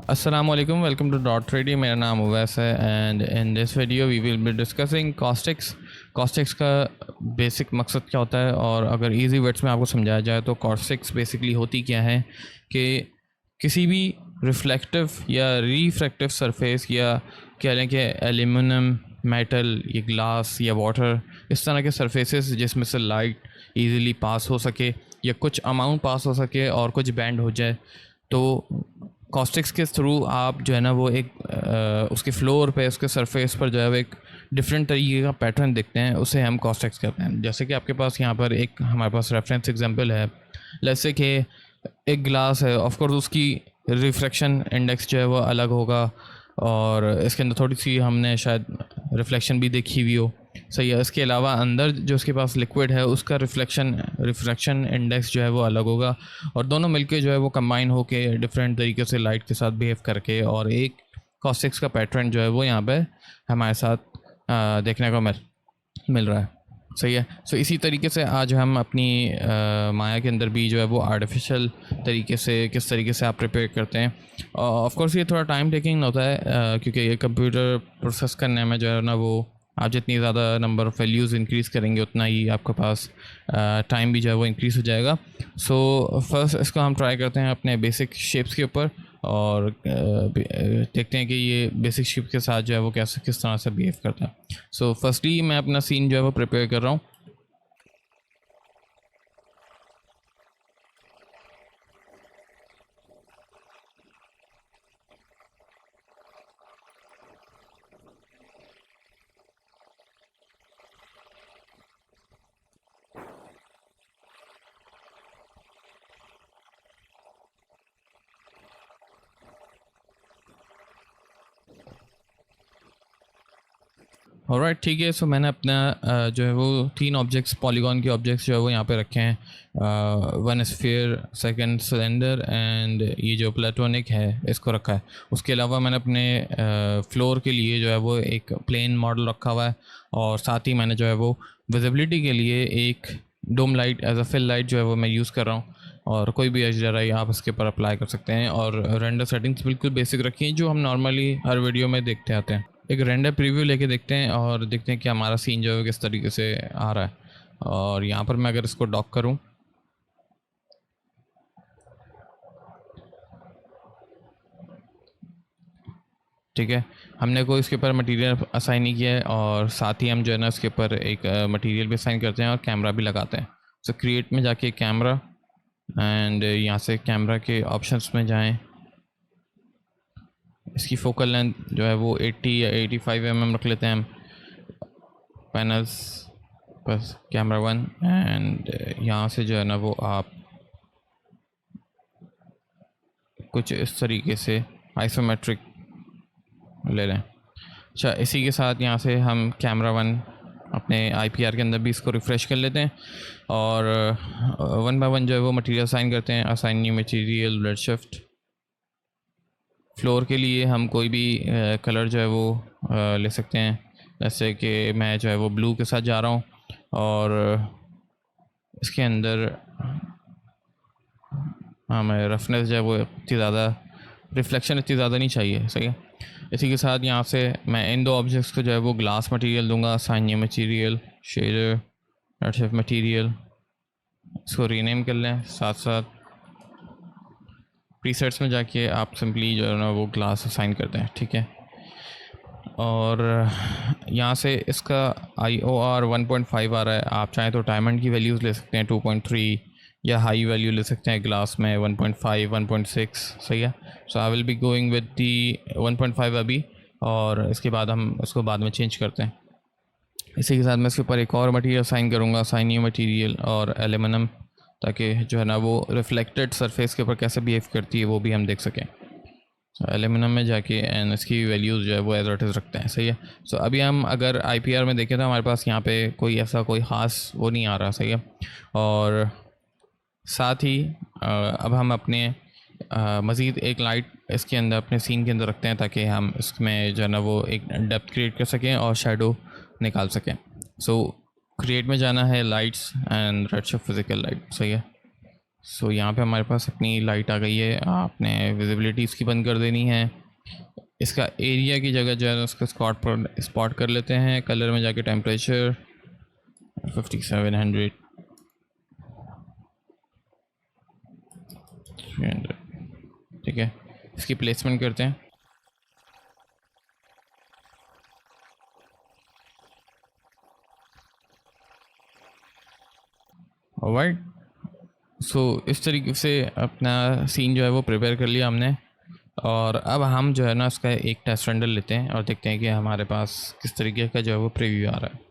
Assalamu alaikum, welcome to Dot 3D. मेरा नाम उवैस है and in this video we will be discussing caustics का basic मकसद क्या होता है। और अगर इजी वर्ड्स में आपको समझाया जाए तो कॉस्टिक्स बेसिकली होती क्या है कि किसी भी रिफ्लेक्टिव या रिफ्रैक्टिव सरफेस या कह लें कि एल्यूमिनियम, मेटल या ग्लास या वाटर, इस तरह के सरफेसेस जिसमें से लाइट इजीली पास हो सके या कुछ अमाउंट पास हो सके और कुछ बैंड हो जाए, तो कॉस्टिक्स के थ्रू आप जो है ना वो एक उसके फ्लोर पे, उसके सरफेस पर जो है वो एक डिफरेंट तरीके का पैटर्न देखते हैं, उसे हम कॉस्टिक्स कहते हैं। जैसे कि आपके पास यहाँ पर एक हमारे पास रेफरेंस एग्जांपल है। जैसे कि एक ग्लास है, ऑफ कोर्स उसकी रिफ्रैक्शन इंडेक्स जो है वो अलग होगा और इसके अंदर थोड़ी सी हमने शायद रिफ्लेक्शन भी देखी हुई हो, सही है। इसके अलावा अंदर जो उसके पास लिक्विड है उसका रिफ्रैक्शन इंडेक्स जो है वो अलग होगा और दोनों मिलके जो है वो कंबाइन होके डिफरेंट तरीके से लाइट के साथ बिहेव करके और एक कॉस्टिक्स का पैटर्न जो है वो यहाँ पे हमारे साथ देखने को मिल रहा है, सही है। सो इसी तरीके से आज हम अपनी माया के अंदर भी जो है वो आर्टिफिशियल तरीके से किस तरीके से आप प्रिपेयर करते हैं। ऑफ कोर्स ये थोड़ा टाइम टेकिंग होता है क्योंकि ये कंप्यूटर प्रोसेस करने में जो है ना वो आप जितनी ज़्यादा नंबर ऑफ़ वैल्यूज़ इंक्रीज़ करेंगे उतना ही आपके पास टाइम भी जो है वो इंक्रीज़ हो जाएगा। सो फर्स्ट इसको हम ट्राई करते हैं अपने बेसिक शेप्स के ऊपर और देखते हैं कि ये बेसिक शेप के साथ जो है वो किस तरह से बिहेव करता है। सो फर्स्टली मैं अपना सीन जो है वो प्रिपेयर कर रहा हूँ। ऑलराइट, ठीक है। सो मैंने अपना जो है वो 3 ऑब्जेक्ट्स, पॉलीगॉन के ऑब्जेक्ट्स जो है वो यहाँ पे रखे हैं। One sphere, second cylinder and ये जो प्लेटोनिक है इसको रखा है। उसके अलावा मैंने अपने फ्लोर के लिए जो है वो एक प्लेन मॉडल रखा हुआ है और साथ ही मैंने जो है वो विजिबिलिटी के लिए एक dome light as a fill light जो है वो मैं यूज़ कर रहा हूँ। और कोई भी HDRI आप इसके ऊपर अप्लाई कर सकते हैं और रेंडर सेटिंग्स बिल्कुल बेसिक रखी हैं जो हम नॉर्मली हर वीडियो में देखते आते हैं। एक रेंडर प्रीव्यू लेके देखते हैं और देखते हैं कि हमारा सीन जो है किस तरीके से आ रहा है। और यहाँ पर मैं अगर इसको डॉक करूँ, ठीक है, हमने कोई इसके ऊपर मटेरियल असाइन नहीं किया है और साथ ही हम जो है ना इसके ऊपर एक मटेरियल भी असाइन करते हैं और कैमरा भी लगाते हैं। सो क्रिएट में जाके कैमरा एंड यहाँ से कैमरा के ऑप्शंस में जाएं। इसकी फोकल लेंथ जो है वो 80 या 85 mm रख लेते हैं हम। पैनल्स, बस कैमरा 1 एंड यहाँ से जो है ना वो आप कुछ इस तरीके से आइसोमेट्रिक ले लें। अच्छा, इसी के साथ यहाँ से हम कैमरा 1 अपने IPR के अंदर भी इसको रिफ़्रेश कर लेते हैं और 1 बाय 1 जो है वो मटेरियल असाइन करते हैं। Assign new material, redshift. Floor के लिए हम कोई भी कलर जो है वो ले सकते हैं। जैसे कि मैं जो है वो ब्लू के साथ जा रहा हूँ और इसके अंदर हमें रफनेस जो है वो इतनी ज़्यादा, रिफ्लेक्शन इतनी ज़्यादा नहीं चाहिए, सही है। इसी के साथ यहाँ से मैं इन 2 ऑब्जेक्ट्स को जो है वो ग्लास मटेरियल दूंगा। Assign new material, shader, redshift material, इसको रीनेम कर लें। साथ साथ प्रीसेट्स में जाके आप सिंपली जो है ना वो ग्लास असाइन करते हैं, ठीक है। और यहाँ से इसका IOR 1.5 आ रहा है। आप चाहें तो डायमंड की वैल्यूज़ ले सकते हैं 2.3 या हाई वैल्यू ले सकते हैं ग्लास में 1.5, 1.6, सही है। So I will be going with the 1.5 अभी और इसके बाद हम इसको बाद में चेंज करते हैं। इसी के साथ मैं इसके ऊपर एक और मटेरियल साइन करूँगा, साइन न्यू मटेरियल और एल्यूमिनियम, ताकि जो है ना वो रिफ्लेक्टेड सरफेस के ऊपर कैसे बिहेव करती है वो भी हम देख सकें। एल्यूमिनियम में जाके एंड इसकी वैल्यूज़ जो है वो एज इट इज़ रखते हैं, सही है। सो अभी हम अगर IPR में देखें तो हमारे पास यहाँ पे कोई ऐसा कोई ख़ास वो नहीं आ रहा, सही है। और साथ ही अब हम अपने मज़ीद एक लाइट इसके अंदर अपने सीन के अंदर रखते हैं ताकि हम इसमें जो है ना वो एक डेप्थ क्रिएट कर सकें और शेडो निकाल सकें। सो क्रिएट में जाना है lights and redshift physical light, सही है। सो यहाँ पे हमारे पास अपनी लाइट आ गई है। आपने विजिबिलिटी इसकी बंद कर देनी है। इसका एरिया की जगह जो है उसको स्पॉट कर लेते हैं। कलर में जाके टेम्परेचर 5700 300, ठीक है। इसकी प्लेसमेंट करते हैं। ऑलराइट, सो इस तरीके से अपना सीन जो है वो प्रिपेयर कर लिया हमने। और अब हम जो है ना उसका एक टेस्ट रेंडर लेते हैं और देखते हैं कि हमारे पास किस तरीके का जो है वो प्रीव्यू आ रहा है।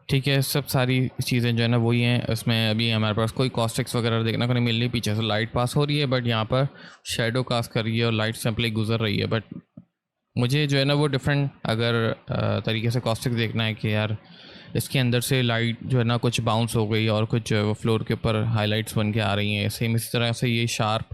ठीक है, सब सारी चीज़ें जो है ना वही हैं। इसमें अभी हमारे पास कोई कॉस्टिक्स वगैरह देखने को नहीं मिल रही। पीछे से लाइट पास हो रही है, बट यहाँ पर शेडो कास्ट कर रही है और लाइट सिंपली गुजर रही है। बट मुझे जो है ना वो डिफरेंट अगर तरीके से कॉस्टिक्स देखना है कि यार इसके अंदर से लाइट जो है ना कुछ बाउंस हो गई और कुछ जो है वो फ्लोर के ऊपर हाइलाइट्स बन के आ रही हैं। सेम इसी तरह से ये शार्प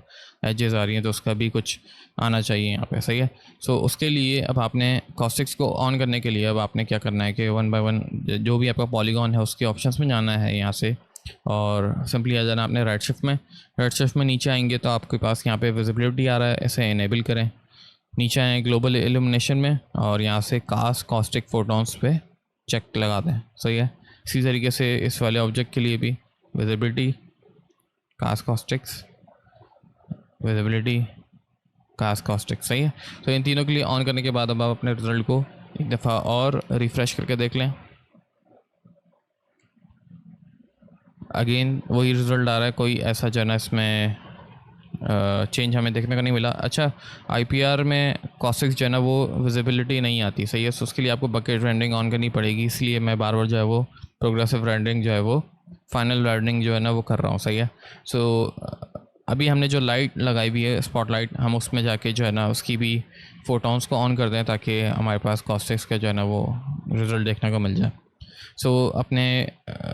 एजेस आ रही हैं, तो उसका भी कुछ आना चाहिए यहाँ पे, सही है। सो उसके लिए अब आपने कॉस्टिक्स को ऑन करने के लिए अब आपने क्या करना है कि वन बाय वन जो भी आपका पॉलीगॉन है उसके ऑप्शंस में जाना है यहाँ से, और सिंपली आ जाना आपने रेडशिफ्ट में। रेडशिफ्ट में नीचे आएंगे तो आपके पास यहाँ पे विजिबिलिटी आ रहा है, इसे इनेबल करें। नीचे आए ग्लोबल इल्यूमिनेशन में और यहाँ से कास्ट कॉस्टिक फोटॉन्स पे चेक लगा दें, सही है। इसी तरीके से इस वाले ऑब्जेक्ट के लिए भी विजिबिलिटी, कास्ट कॉस्टिक्स, विजिबिलिटी, कास्ट कॉस्टिक्स, सही है। तो इन तीनों के लिए ऑन करने के बाद अब आप अपने रिज़ल्ट को एक दफ़ा और रिफ़्रेश करके देख लें। अगेन वही रिज़ल्ट आ रहा है, कोई ऐसा जो है ना इसमें चेंज हमें देखने को नहीं मिला। अच्छा, आईपीआर में कॉस्टिक्स जो है ना वो विजिबिलिटी नहीं आती, सही है। सो उसके लिए आपको बकेट रेंडरिंग ऑन करनी पड़ेगी, इसलिए मैं बार बार जो है वो प्रोग्रेसिव रेंडरिंग जो है वो फाइनल रेंडरिंग जो है ना वो कर रहा हूँ, सही है। सो अभी हमने जो लाइट लगाई हुई है स्पॉटलाइट, हम उसमें जाके जो है ना उसकी भी फोटॉन्स को ऑन कर दें ताकि हमारे पास कॉस्टिक्स का जो है ना वो रिज़ल्ट देखने को मिल जाए। सो अपने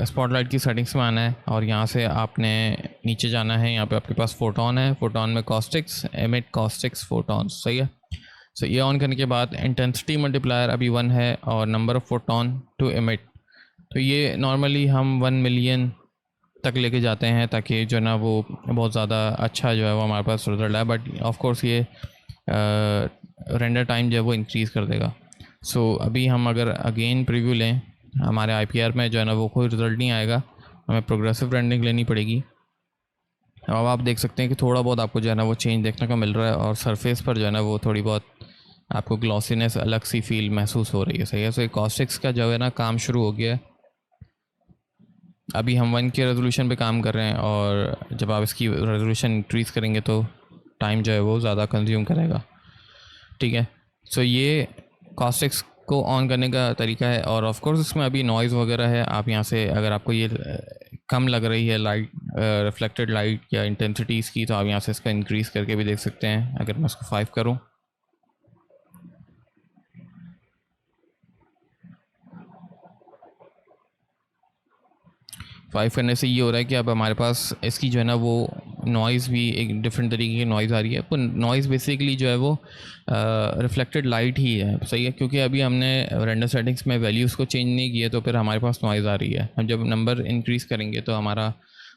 स्पॉटलाइट की सेटिंग्स में आना है और यहाँ से आपने नीचे जाना है। यहाँ पे आपके पास फोटोन है, फोटोन में कॉस्टिक्स, एमिट कॉस्टिक्स फोटॉन्स, सही है। सो ये ऑन करने के बाद इंटेंसिटी मल्टीप्लायर अभी 1 है और number of photon to emit, तो ये नॉर्मली हम 1 मिलियन तक लेके जाते हैं ताकि जो है ना वो बहुत ज़्यादा अच्छा जो है वो हमारे पास रिजल्ट है। बट ऑफ कोर्स ये रेंडर टाइम जो है वो इंक्रीज़ कर देगा। सो अभी हम अगर अगेन प्रीव्यू लें, हमारे आईपीआर में जो है ना वो कोई रिज़ल्ट नहीं आएगा, हमें प्रोग्रेसिव रेंडरिंग लेनी पड़ेगी। अब आप देख सकते हैं कि थोड़ा बहुत आपको जो है ना वो चेंज देखने को मिल रहा है और सरफेस पर जो है ना वो थोड़ी बहुत आपको ग्लॉसीनेस अलग सी फील महसूस हो रही है, सही है। सो कॉस्टिक्स का जो है ना काम शुरू हो गया है। अभी हम 1 के रेजोल्यूशन पे काम कर रहे हैं और जब आप इसकी रेजोल्यूशन इंक्रीज़ करेंगे तो टाइम जो है वो ज़्यादा कंज्यूम करेगा, ठीक है। सो ये कॉस्टिक्स को ऑन करने का तरीका है। और ऑफ कोर्स इसमें अभी नॉइज़ वगैरह है, आप यहाँ से अगर आपको ये कम लग रही है लाइट, रिफ्लेक्टेड लाइट या इंटेंसिटी इसकी, तो आप यहाँ से इसका इंक्रीज़ करके भी देख सकते हैं। अगर मैं इसको 5 करूँ, 5 करने से ये हो रहा है कि अब हमारे पास इसकी जो है ना वो नॉइज़ भी एक डिफरेंट तरीके की नॉइज़ आ रही है। तो नॉइज़ बेसिकली जो है वो रिफ्लेक्टेड लाइट ही है, सही है। क्योंकि अभी हमने रेंडर सेटिंग्स में वैल्यूज़ को चेंज नहीं किया तो फिर हमारे पास नॉइज़ आ रही है। हम जब नंबर इंक्रीज़ करेंगे तो हमारा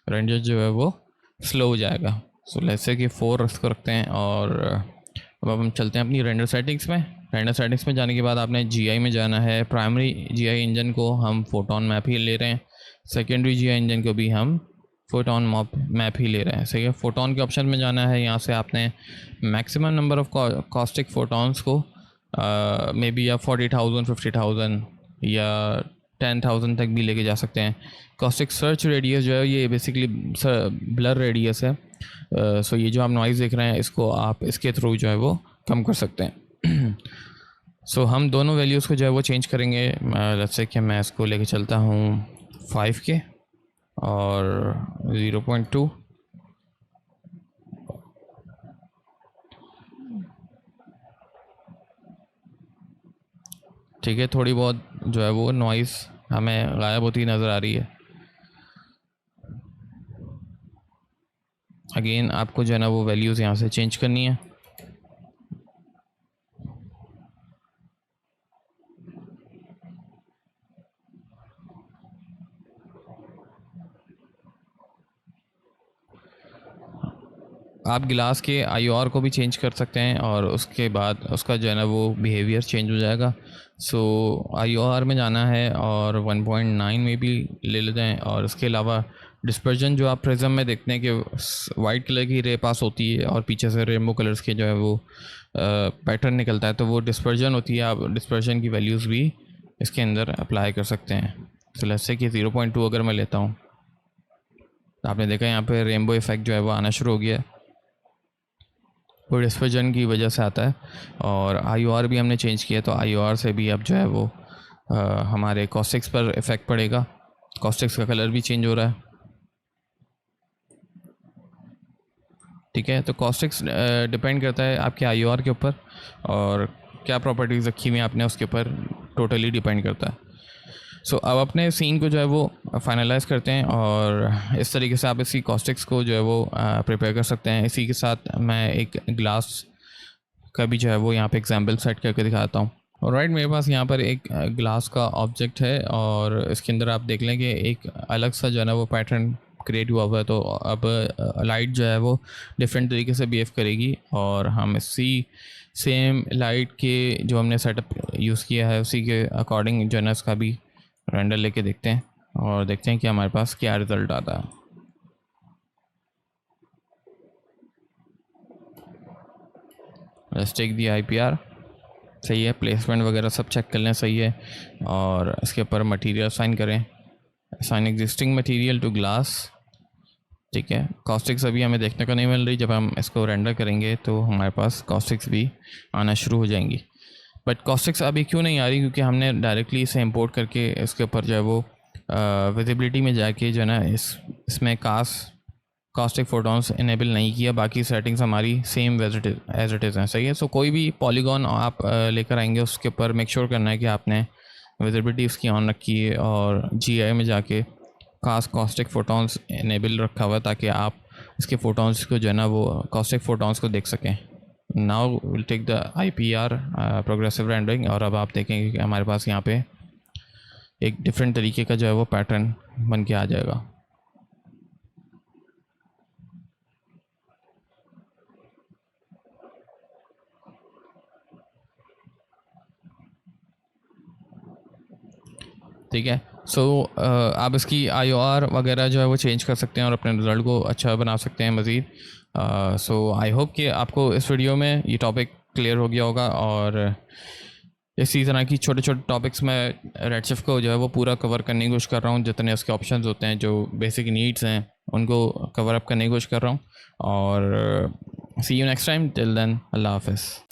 रेंडर जो है वो स्लो हो जाएगा। सो लेट्स से कि 4 इसको रखते हैं और अब हम चलते हैं अपनी रेंडर सेटिंग्स में। रेंडर सेटिंग्स में जाने के बाद आपने जीआई में जाना है। प्राइमरी जीआई इंजन को हम फोटोन मैप ही ले रहे हैं, सेकेंडरी जीआई इंजन को भी हम फोटोन मैप ही ले रहे हैं, सही है। फोटोन के ऑप्शन में जाना है। यहाँ से आपने maximum number of caustic photons को मे बी या 40,000, 50,000 या 10,000 तक भी लेके जा सकते हैं। कॉस्टिक सर्च रेडियस जो है ये बेसिकली ब्लर रेडियस है। सो ये जो आप नॉइज़ देख रहे हैं इसको आप इसके थ्रू जो है वो कम कर सकते हैं। सो हम दोनों वैल्यूज़ को जो है वो चेंज करेंगे। लेट्स से कि मैं इसको लेके चलता हूँ 5 के और 0.2, ठीक है। थोड़ी बहुत जो है वो नॉइज़ हमें गायब होती नज़र आ रही है। अगेन आपको जो है ना वो वैल्यूज़ यहाँ से चेंज करनी है। आप गिलास के IOR को भी चेंज कर सकते हैं और उसके बाद उसका जो है ना वो बिहेवियर चेंज हो जाएगा। सो IOR में जाना है और 1.9 में भी ले लेते हैं। और इसके अलावा डिस्पर्जन जो आप प्रिज्म में देखते हैं कि वाइट कलर की रे पास होती है और पीछे से रेनबो कलर्स के जो है वो पैटर्न निकलता है, तो वो डिस्पर्जन होती है। आप डिस्पर्जन की वैल्यूज़ भी इसके अंदर अप्लाई कर सकते हैं। तो लेट्स से कि 0.2 अगर मैं लेता हूँ, तो आपने देखा यहाँ पे रेनबो इफेक्ट जो है वो आना शुरू हो गया है, वो डिस्पर्जन की वजह से आता है। और IOR भी हमने चेंज किया, तो IOR से भी अब जो है वो हमारे कॉस्टिक्स पर इफ़ेक्ट पड़ेगा। कॉस्टिक्स का कलर भी चेंज हो रहा है, ठीक है। तो कॉस्टिक्स डिपेंड करता है आपके IOR के ऊपर, और क्या प्रॉपर्टीज़ रखी हुई हैं आपने उसके ऊपर टोटली डिपेंड करता है। सो अब अपने सीन को जो है वो फाइनलाइज़ करते हैं, और इस तरीके से आप इसी कॉस्टिक्स को जो है वो प्रिपेयर कर सकते हैं। इसी के साथ मैं एक ग्लास का भी जो है वो यहाँ पे एग्जांपल सेट करके दिखाता हूँ। और राइट, मेरे पास यहाँ पर एक ग्लास का ऑब्जेक्ट है और इसके अंदर आप देख लें कि एक अलग सा जो है ना वो पैटर्न क्रिएट हुआ हुआ है। तो अब लाइट जो है वो डिफरेंट तरीके से बिहेव करेगी, और हम इसी सेम लाइट के जो हमने सेटअप यूज़ किया है उसी के अकॉर्डिंग जो है ना इसका भी रेंडर लेके देखते हैं और देखते हैं कि हमारे पास क्या रिज़ल्ट आता है। लेट्स टेक दी IPR, सही है, प्लेसमेंट वगैरह सब चेक कर लें, सही है। और इसके ऊपर मटेरियल असाइन करें, assign existing material to glass, ठीक है। कॉस्टिक्स अभी हमें देखने को नहीं मिल रही, जब हम इसको रेंडर करेंगे तो हमारे पास कॉस्टिक्स भी आना शुरू हो जाएंगी। बट कॉस्टिक्स अभी क्यों नहीं आ रही, क्योंकि हमने डायरेक्टली इसे इंपोर्ट करके इसके ऊपर जो है वो विजिबिलिटी में जाके जो है ना इसमें कास्टिक फोटोन्स इनेबल नहीं किया। बाकी सेटिंग्स हमारी सेम एज इट इज़ हैं, सही है। सो कोई भी पॉलीगॉन आप लेकर आएंगे उसके ऊपर मेक श्योर करना है कि आपने विजिबिलिटी इसकी ऑन रखी है और GI में जाके कास्टिक फोटोन्स इनेबल रखा हुआ है, ताकि आप इसके फोटोन्स को जो है ना वो कास्टिक फोटोन्स को देख सकें। Now will take the IPR progressive rendering, और अब आप देखेंगे कि हमारे पास यहाँ पे एक डिफरेंट तरीके का जो है वो पैटर्न बन के आ जाएगा। ठीक है। सो आप इसकी IOR वगैरह जो है वो चेंज कर सकते हैं और अपने रिज़ल्ट को अच्छा बना सकते हैं मज़ीद। सो आई होप कि आपको इस वीडियो में ये टॉपिक क्लियर हो गया होगा, और इसी तरह की छोटे छोटे टॉपिक्स मैं रेडशिफ्ट को जो है वो पूरा कवर करने की कोशिश कर रहा हूँ। जितने उसके ऑप्शंस होते हैं, जो बेसिक नीड्स हैं, उनको कवर अप करने की कोशिश कर रहा हूँ। और see you next time, till then, अल्लाह हाफ़िज़।